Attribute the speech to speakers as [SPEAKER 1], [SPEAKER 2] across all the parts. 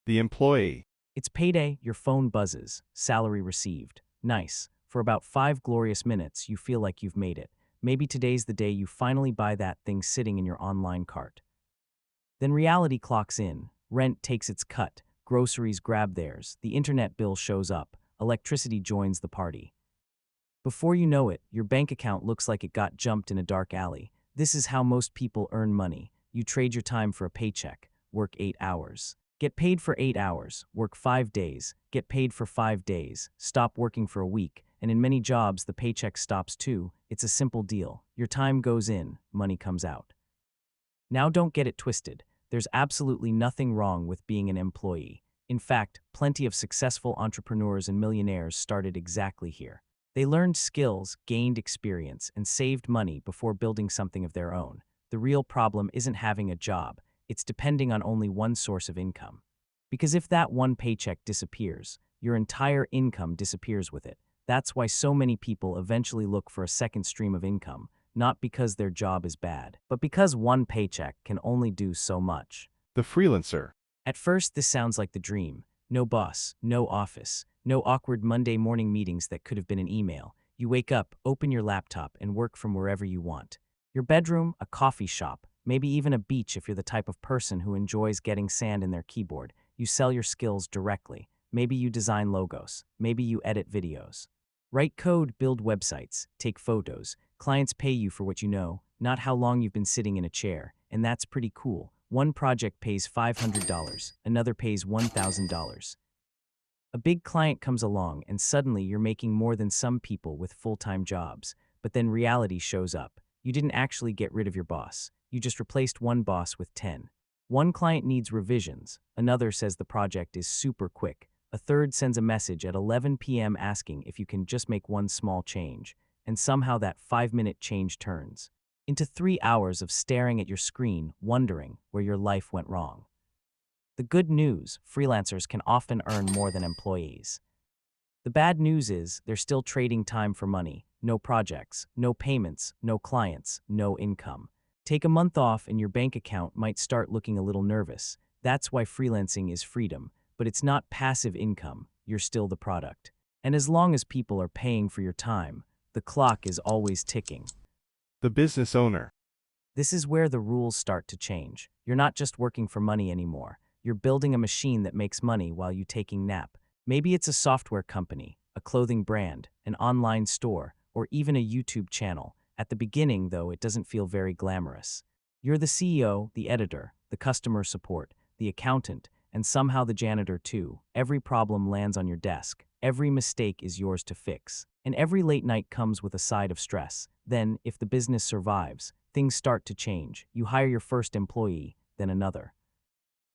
[SPEAKER 1] The employee.
[SPEAKER 2] It's payday, your phone buzzes, salary received. Nice. For about 5 glorious minutes, you feel like you've made it. Maybe today's the day you finally buy that thing sitting in your online cart. Then reality clocks in, rent takes its cut, groceries grab theirs, the internet bill shows up, electricity joins the party. Before you know it, your bank account looks like it got jumped in a dark alley. This is how most people earn money. You trade your time for a paycheck, work 8 hours. Get paid for 8 hours, work 5 days, get paid for 5 days, stop working for a week, and in many jobs the paycheck stops too. It's a simple deal. Your time goes in, money comes out. Now don't get it twisted. There's absolutely nothing wrong with being an employee. In fact, plenty of successful entrepreneurs and millionaires started exactly here. They learned skills, gained experience, and saved money before building something of their own. The real problem isn't having a job. It's depending on only one source of income. Because if that one paycheck disappears, your entire income disappears with it. That's why so many people eventually look for a second stream of income, not because their job is bad, but because one paycheck can only do so much.
[SPEAKER 1] The freelancer.
[SPEAKER 2] At first, this sounds like the dream. No boss, no office, no awkward Monday morning meetings that could have been an email. You wake up, open your laptop, and work from wherever you want. Your bedroom, a coffee shop, maybe even a beach if you're the type of person who enjoys getting sand in their keyboard. You sell your skills directly. Maybe you design logos. Maybe you edit videos. Write code, build websites, take photos. Clients pay you for what you know, not how long you've been sitting in a chair. And that's pretty cool. One project pays $500, another pays $1,000. A big client comes along and suddenly you're making more than some people with full-time jobs. But then reality shows up. You didn't actually get rid of your boss. You just replaced one boss with 10. One client needs revisions. Another says the project is super quick. A third sends a message at 11 p.m. asking if you can just make one small change. And somehow that 5-minute change turns into 3 hours of staring at your screen, wondering where your life went wrong. The good news, freelancers can often earn more than employees. The bad news is they're still trading time for money. No projects, no payments, no clients, no income. Take a month off and your bank account might start looking a little nervous. That's why freelancing is freedom, but it's not passive income. You're still the product. And as long as people are paying for your time, the clock is always ticking.
[SPEAKER 1] The business owner.
[SPEAKER 2] This is where the rules start to change. You're not just working for money anymore. You're building a machine that makes money while you taking nap. Maybe it's a software company, a clothing brand, an online store, or even a YouTube channel. At the beginning, though, it doesn't feel very glamorous. You're the CEO, the editor, the customer support, the accountant, and somehow the janitor too. Every problem lands on your desk. Every mistake is yours to fix. And every late night comes with a side of stress. Then, if the business survives, things start to change. You hire your first employee, then another.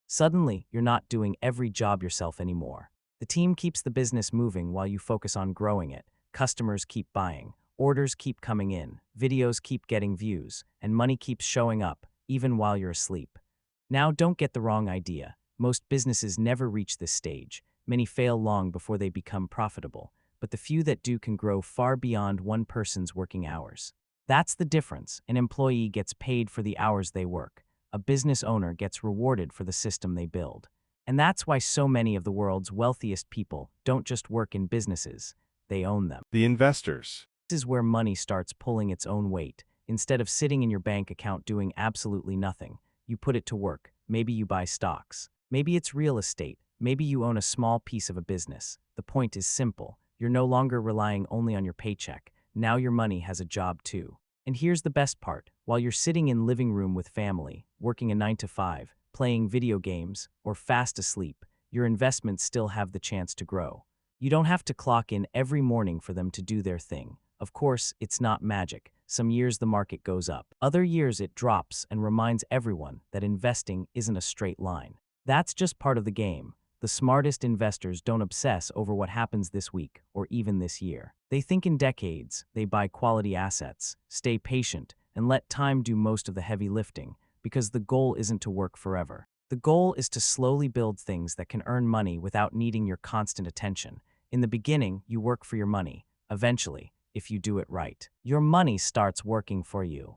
[SPEAKER 2] Suddenly, you're not doing every job yourself anymore. The team keeps the business moving while you focus on growing it. Customers keep buying. Orders keep coming in, videos keep getting views, and money keeps showing up, even while you're asleep. Now, don't get the wrong idea. Most businesses never reach this stage. Many fail long before they become profitable, but the few that do can grow far beyond one person's working hours. That's the difference. An employee gets paid for the hours they work. A business owner gets rewarded for the system they build. And that's why so many of the world's wealthiest people don't just work in businesses, they own them.
[SPEAKER 1] The investors.
[SPEAKER 2] This is where money starts pulling its own weight. Instead of sitting in your bank account doing absolutely nothing, you put it to work. Maybe you buy stocks. Maybe it's real estate. Maybe you own a small piece of a business. The point is simple. You're no longer relying only on your paycheck. Now your money has a job too. And here's the best part. While you're sitting in living room with family, working a 9 to 5, playing video games, or fast asleep, your investments still have the chance to grow. You don't have to clock in every morning for them to do their thing. Of course, it's not magic. Some years the market goes up. Other years it drops and reminds everyone that investing isn't a straight line. That's just part of the game. The smartest investors don't obsess over what happens this week or even this year. They think in decades, they buy quality assets, stay patient, and let time do most of the heavy lifting, because the goal isn't to work forever. The goal is to slowly build things that can earn money without needing your constant attention. In the beginning, you work for your money. Eventually, if you do it right, your money starts working for you.